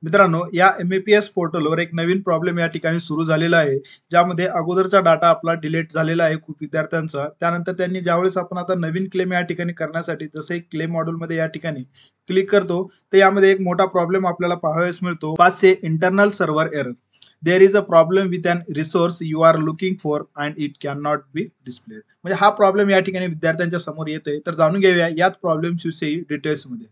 मित्रांनो, या एम-ए-पी-एस पोर्टलवर एक नवीन प्रॉब्लेम या ठिकाणी सुरू झालेला आहे. ज्यामध्ये अगोदरचा डाटा आपला डिलीट झालेला आहे खूप विद्यार्थ्यांचा. त्यानंतर त्यांनी ज्यावेळेस आपण आता नवीन क्लेम या ठिकाणी करण्यासाठी जसं एक क्लेम मॉड्यूलमध्ये या ठिकाणी क्लिक करतो, तर यामध्ये एक मोठा प्रॉब्लेम आपल्याला पाहावयास मिळतो. 5 internal server error. There is a problem with an resource you are looking for and it can not be displayed. म्हणजे हा प्रॉब्लेम या ठिकाणी विद्यार्थ्यांच्या समोर येतोय. तर जाणून घेऊया याच प्रॉब्लेम्सविषयी डिटेल्समध्ये.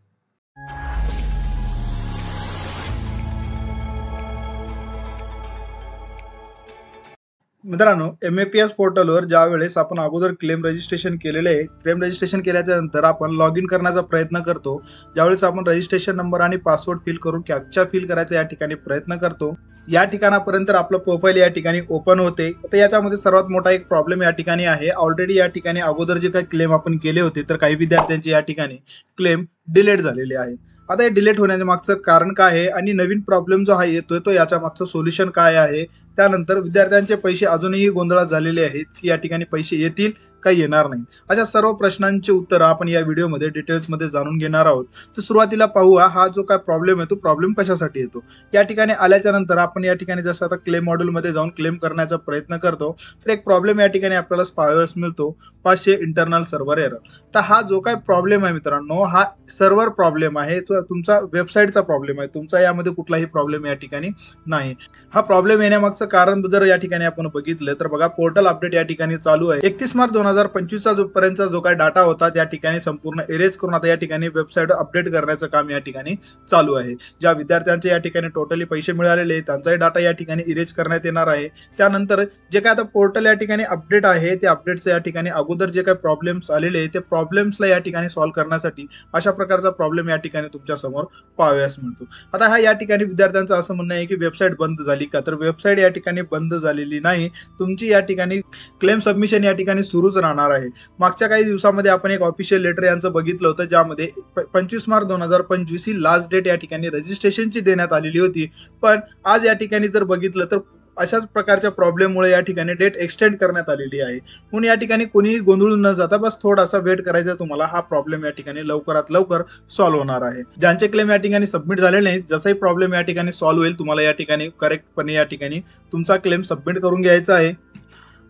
मित्रांनो, एम-ए-पी-एस पोर्टलवर ज्यावेळेस आपण अगोदर क्लेम रजिस्ट्रेशन केलेले आहे, क्लेम रजिस्ट्रेशन केल्याच्या नंतर आपण लॉग इन करण्याचा प्रयत्न करतो. ज्यावेळेस आपण रजिस्ट्रेशन नंबर आणि पासवर्ड फिल करून कॅप्चा फिल करायचा या ठिकाणी प्रयत्न करतो. या ठिकाणापर्यंत आपलं प्रोफाईल या ठिकाणी ओपन होते. तर याच्यामध्ये सर्वात मोठा एक प्रॉब्लेम या ठिकाणी आहे. ऑलरेडी या ठिकाणी अगोदर जे काही क्लेम आपण केले होते, तर काही विद्यार्थ्यांचे या ठिकाणी क्लेम डिलीट झालेले आहेत. आता हे डिलीट होण्याच्या मागचं कारण काय आहे आणि नवीन प्रॉब्लेम जो हा येतोय तो याच्या मागचं सोल्युशन काय आहे. त्यानंतर विद्यार्थ्यांचे पैसे अजूनही गोंधळात झालेले आहेत की या ठिकाणी पैसे येतील का येणार नाही. अशा सर्व प्रश्नांची उत्तरं आपण या व्हिडिओमध्ये डिटेल्समध्ये जाणून घेणार आहोत. तर सुरुवातीला पाहूया हा जो काय प्रॉब्लेम आहे तो प्रॉब्लेम कशासाठी येतो. या ठिकाणी आल्याच्या नंतर आपण या ठिकाणी जसं आता क्लेम मॉड्यूलमध्ये जाऊन क्लेम करण्याचा प्रयत्न करतो, तर एक प्रॉब्लेम या ठिकाणी आपल्याला पाहावयास मिळतो, 500 इंटरनल सर्व्हर एरर. तर हा जो काय प्रॉब्लेम आहे मित्रांनो, हा सर्व्हर प्रॉब्लेम आहे, तो तुमचा वेबसाईटचा प्रॉब्लेम आहे. तुमचा यामध्ये कुठलाही प्रॉब्लेम या ठिकाणी नाही. हा प्रॉब्लेम येण्यामागचं कारण जर या ठिकाणी आपण बघितलं तर बघा, पोर्टल अपडेट या ठिकाणी चालू आहे. 31 मार्च 2025 चा पर्यंतचा जो काय डाटा होता त्या ठिकाणी संपूर्ण एरेज करून आता या ठिकाणी वेबसाईट अपडेट करण्याचं काम या ठिकाणी चालू आहे. ज्या विद्यार्थ्यांचे या ठिकाणी टोटली पैसे मिळालेले त्यांचाही डाटा या ठिकाणी इरेज करण्यात येणार आहे. त्यानंतर जे काय आता पोर्टल या ठिकाणी अपडेट आहे, ते अपडेटचं या ठिकाणी अगोदर जे काही प्रॉब्लेम्स आलेले ते प्रॉब्लेम्सला या ठिकाणी सॉल्व्ह करण्यासाठी अशा प्रकारचा प्रॉब्लेम या ठिकाणी तुमच्या समोर पाहावयास मिळतो. आता हा या ठिकाणी विद्यार्थ्यांचं असं म्हणणं आहे की वेबसाईट बंद झाली का, तर वेबसाईट या ठिकाणी बंद झालेली नाही. तुमची या ठिकाणी क्लेम सबमिशन या ठिकाणी सुरूच राहणार आहे. मागच्या काही दिवसामध्ये आपण एक ऑफिशियल लेटर यांचं बघितलं होतं, ज्यामध्ये 25 मार्च 2025 ही लास्ट डेट या ठिकाणी रजिस्ट्रेशनची देण्यात आलेली होती. पण आज या ठिकाणी जर बघितलं तर अशाच प्रकारच्या प्रॉब्लेममुळे या ठिकाणी डेट एक्सटेंड करण्यात आलेली आहे. म्हणून या ठिकाणी कोणीही गोंधळून न जाता बस थोडासा वेट करायचा तुम्हाला. हा प्रॉब्लेम या ठिकाणी लवकरात लवकर सॉल्व्ह होणार आहे. ज्यांचे क्लेम या ठिकाणी सबमिट झालेले नाहीत, जसाही प्रॉब्लेम या ठिकाणी सॉल्व्ह होईल तुम्हाला या ठिकाणी करेक्टपणे या ठिकाणी तुमचा क्लेम सबमिट करून घ्यायचा आहे.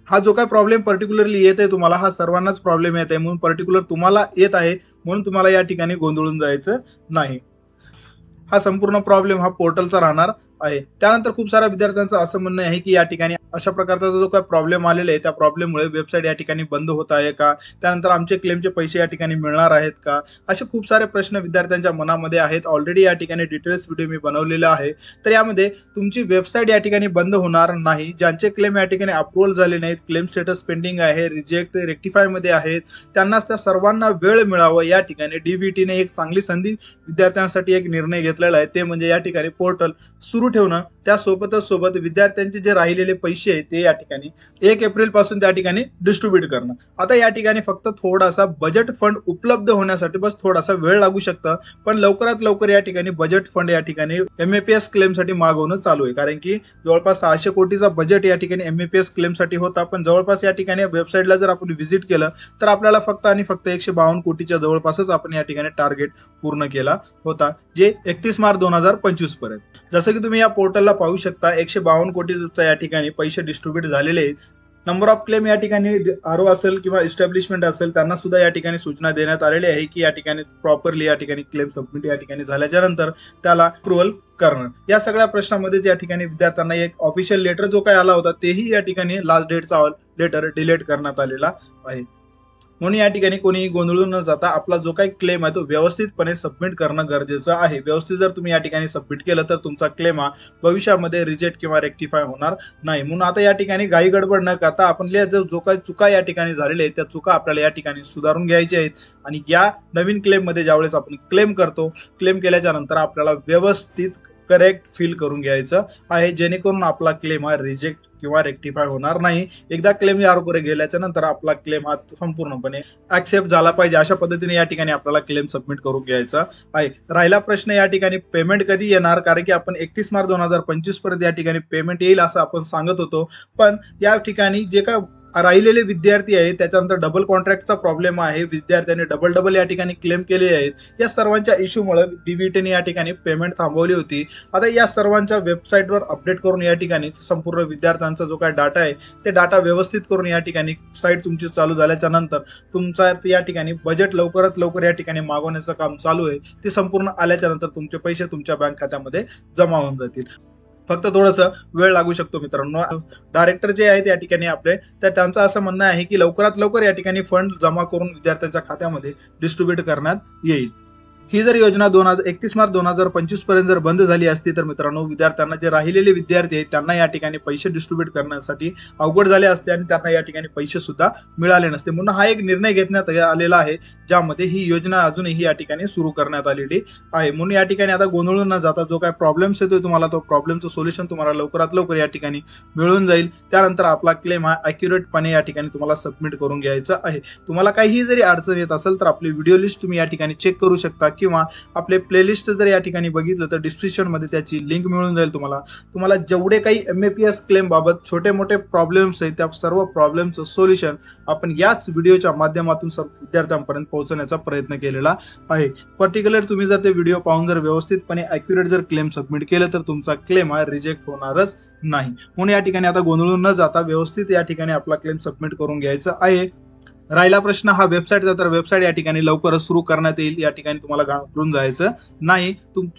हा जो काय प्रॉब्लेम पर्टिक्युलरली येत आहे तुम्हाला, हा सर्वांनाच प्रॉब्लेम येत आहे, म्हणून पर्टिक्युलर तुम्हाला येत आहे म्हणून तुम्हाला या ठिकाणी गोंधळून जायचं नाही. हा संपूर्ण प्रॉब्लेम हा पोर्टलचा राहणार आहे. त्यानंतर खूप साऱ्या विद्यार्थ्यांचं असं म्हणणं आहे की या ठिकाणी अशा प्रकारचा जो काही प्रॉब्लेम आलेला आहे त्या प्रॉब्लेममुळे वेबसाईट या ठिकाणी बंद होत आहे का, त्यानंतर आमचे क्लेमचे पैसे या ठिकाणी मिळणार आहेत का, असे खूप सारे प्रश्न विद्यार्थ्यांच्या मनामध्ये आहेत. ऑलरेडी या ठिकाणी डिटेल्स व्हिडिओ मी बनवलेला आहे. तर यामध्ये तुमची वेबसाईट या ठिकाणी बंद होणार नाही. ज्यांचे क्लेम या ठिकाणी अप्रूव्हल झाले नाहीत, क्लेम स्टेटस पेंडिंग आहे, रिजेक्ट रेक्टिफाय मध्ये आहेत, त्यांनाच त्या सर्वांना वेळ मिळावं या ठिकाणी DBTने एक चांगली संधी विद्यार्थ्यांसाठी एक निर्णय घेतलेला आहे. ते म्हणजे या ठिकाणी पोर्टल सुरू ठेवणं, त्यासोबतच विद्यार्थ्यांचे जे राहिलेले पैसे आहेत ते या ठिकाणी 1 एप्रिल पासून त्या ठिकाणी डिस्ट्रीब्यूट करणं. आता या ठिकाणी फक्त थोडासा बजेट फंड उपलब्ध होण्यासाठी बस थोडासा वेळ लागू शकतं, पण लवकरात लवकर या ठिकाणी बजेट फंड या ठिकाणी एम-ए-पी-एस क्लेमसाठी मागवणं चालू आहे. कारण की जवळपास 600 कोटीचा बजेट या ठिकाणी एम-ए-पी-एस क्लेमसाठी होता, पण जवळपास या ठिकाणी वेबसाईटला जर आपण व्हिजिट केलं तर आपल्याला फक्त आणि फक्त 152 कोटीच्या जवळपासच आपण या ठिकाणी टार्गेट पूर्ण केला होता, जे 31 मार्च 2025 पर्यंत. जसं की तुम्ही या पोर्टलला पाहू शकता, 152 कोटीचा या ठिकाणी पैसे डिस्ट्रीब्यूट झालेले आहेत. नंबर ऑफ क्लेम या ठिकाणी आरओ असेल किंवा इस्टॅब्लिशमेंट असेल त्यांना सुद्धा या ठिकाणी सूचना देण्यात आलेली आहे की या ठिकाणी प्रॉपरली या ठिकाणी क्लेम सबमिट या ठिकाणी झाल्याच्या नंतर त्याला अप्रूव्हल करणं. या सगळ्या प्रश्नामध्येच या ठिकाणी विद्यार्थ्यांना एक ऑफिशियल लेटर जो काय आला होता तेही या ठिकाणी लास्ट डेटचा लेटर डिलीट करण्यात आलेला आहे. म्हणून या ठिकाणी कोणीही गोंधळून न जाता आपला जो काही क्लेम आहे तो व्यवस्थितपणे सबमिट करणं गरजेचं आहे. व्यवस्थित जर तुम्ही या ठिकाणी सबमिट केलं तर तुमचा क्लेम हा भविष्यामध्ये रिजेक्ट किंवा रेक्टिफाय होणार नाही. म्हणून आता या ठिकाणी घाई गडबड न करता आपल्या जो काही चुका या ठिकाणी झालेल्या आहेत त्या चुका आपल्याला या ठिकाणी सुधारून घ्यायच्या आहेत. आणि या नवीन क्लेम मध्ये ज्यावेळेस आपण क्लेम करतो, क्लेम केल्याच्या नंतर आपल्याला व्यवस्थित करेक्ट फिल करून घ्यायचं आहे, जेणेकरून आपला क्लेम हा रिजेक्ट किंवा रेक्टिफाय होणार नाही. एकदा क्लेम यावर गेल्याच्या नंतर आपला क्लेम हा संपूर्णपणे ऍक्सेप्ट झाला पाहिजे. अशा पद्धतीने या ठिकाणी आपल्याला क्लेम सबमिट करून घ्यायचा आहे. राहिला प्रश्न या ठिकाणी पेमेंट कधी येणार, कारण की आपण 31 मार्च 2025 पर्यंत या ठिकाणी पेमेंट येईल असं आपण सांगत होतो, पण या ठिकाणी जे काय राहिलेले विद्यार्थी आहेत, त्याच्यानंतर डबल कॉन्ट्रॅक्टचा प्रॉब्लेम आहे, विद्यार्थ्यांनी डबल या ठिकाणी क्लेम केले आहेत. या सर्वांच्या इश्यूमुळे डीबीटीने या ठिकाणी पेमेंट थांबवली होती. आता या सर्वांच्या वेबसाईटवर अपडेट करून या ठिकाणी संपूर्ण विद्यार्थ्यांचा जो काय डाटा आहे ते डाटा व्यवस्थित करून या ठिकाणी साईट तुमची चालू झाल्याच्या नंतर तुमचा या ठिकाणी बजेट लवकरात लवकर या ठिकाणी मागवण्याचं काम चालू आहे. ते संपूर्ण आल्याच्या नंतर तुमचे पैसे तुमच्या बँक खात्यामध्ये जमा होऊन जातील. फक्त थोडंसं वेळ लागू शकतो मित्रांनो. डायरेक्टर जे आहेत या ठिकाणी आपले, तर त्यांचं असं म्हणणं आहे की लवकरात लवकर या ठिकाणी फंड जमा करून विद्यार्थ्यांच्या खात्यामध्ये डिस्ट्रीब्यूट करण्यात येईल. ही जर योजना 31 मार्च 2025 पर्यंत जर बंद झाली असती तर मित्रांनो विद्यार्थ्यांना जे राहिलेले विद्यार्थी आहेत त्यांना या ठिकाणी पैसे डिस्ट्रीब्यूट करण्यासाठी अवघड झाले असते आणि त्यांना या ठिकाणी पैसे सुद्धा मिळाले नसते. म्हणून हा एक निर्णय घेण्यात आलेला आहे ज्यामध्ये ही योजना अजूनही या ठिकाणी सुरू करण्यात आलेली आहे. म्हणून या ठिकाणी आता गोंधळून न जाता जो काय प्रॉब्लेम्स येतोय तुम्हाला तो प्रॉब्लेमचं सोल्युशन तुम्हाला लवकरात लवकर या ठिकाणी मिळून जाईल. त्यानंतर आपला क्लेम हा ॲक्युरेटपणे या ठिकाणी तुम्हाला सबमिट करून घ्यायचा आहे. तुम्हाला काहीही जरी अडचण येत असेल तर आपली व्हिडिओ लिस्ट तुम्ही या ठिकाणी चेक करू शकता किंवा आपले प्लेलिस्ट जर या ठिकाणी बघितलं तर डिस्क्रिप्शन मध्ये त्याची लिंक मिळून जाईल. तुम्हाला जेवढे काही MAPS क्लेम बाबत छोटे मोठे प्रॉब्लेम्स आहेत त्या सर्व प्रॉब्लेमचं सोल्युशन आपण याच व्हिडिओच्या माध्यमातून सर्व विद्यार्थ्यांपर्यंत पोहोचवण्याचा प्रयत्न केलेला आहे. पर्टिक्युलर तुम्ही जर ते व्हिडिओ पाहून जर व्यवस्थितपणे ॲक्युरेट जर क्लेम सबमिट केलं तर तुमचा क्लेम हा रिजेक्ट होणारच नाही. म्हणून या ठिकाणी आता गोंधळून न जाता व्यवस्थित या ठिकाणी आपला क्लेम सबमिट करून घ्यायचा आहे. राहिला प्रश्न हा वेबसाईटचा, तर वेबसाईट या ठिकाणी लवकरच सुरू करण्यात येईल. या ठिकाणी तुम्हाला घाबरून जायचं नाही.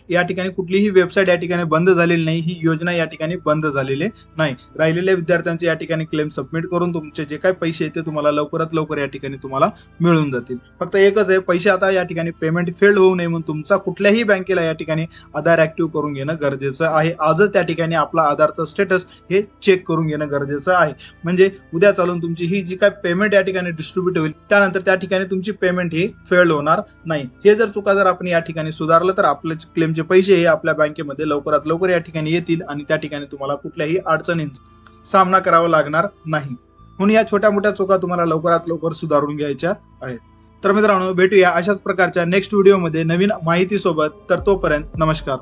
या ठिकाणी कुठलीही वेबसाईट या ठिकाणी बंद झालेली नाही. ही योजना या ठिकाणी बंद झालेली नाही. राहिलेल्या विद्यार्थ्यांचे या ठिकाणी क्लेम सबमिट करून तुमचे जे काही पैसे आहेत ते तुम्हाला लवकरात लवकर या ठिकाणी तुम्हाला मिळून जातील. फक्त एकच आहे, पैसे आता या ठिकाणी पेमेंट फेल्ड होऊ नये म्हणून तुमचा कुठल्याही बँकेला या ठिकाणी आधार ऍक्टिव्ह करून घेणं गरजेचं आहे. आजच त्या ठिकाणी आपला आधारचं स्टेटस हे चेक करून घेणं गरजेचं आहे. म्हणजे उद्या चालून तुमची ही जी काय पेमेंट या ठिकाणी डिस्ट्रीब्यूट होईल त्यानंतर त्या ठिकाणी तुमची पेमेंट ही फेल्ड होणार नाही. हे जर चुका जर आपण या ठिकाणी सुधारलं तर आपले क्लेमचे पैसे हे आपल्या बँकेमध्ये लवकरात लवकर या ठिकाणी येतील आणि त्या ठिकाणी तुम्हाला कुठल्याही अडचणींचा सामना करावा लागणार नाही. म्हणून या छोट्या मोठ्या चुका तुम्हाला लवकरात लवकर सुधारून घ्यायच्या आहेत. तर मित्रांनो भेटूया अशाच प्रकारच्या नेक्स्ट व्हिडिओमध्ये नवीन माहिती सोबत. तर तोपर्यंत नमस्कार.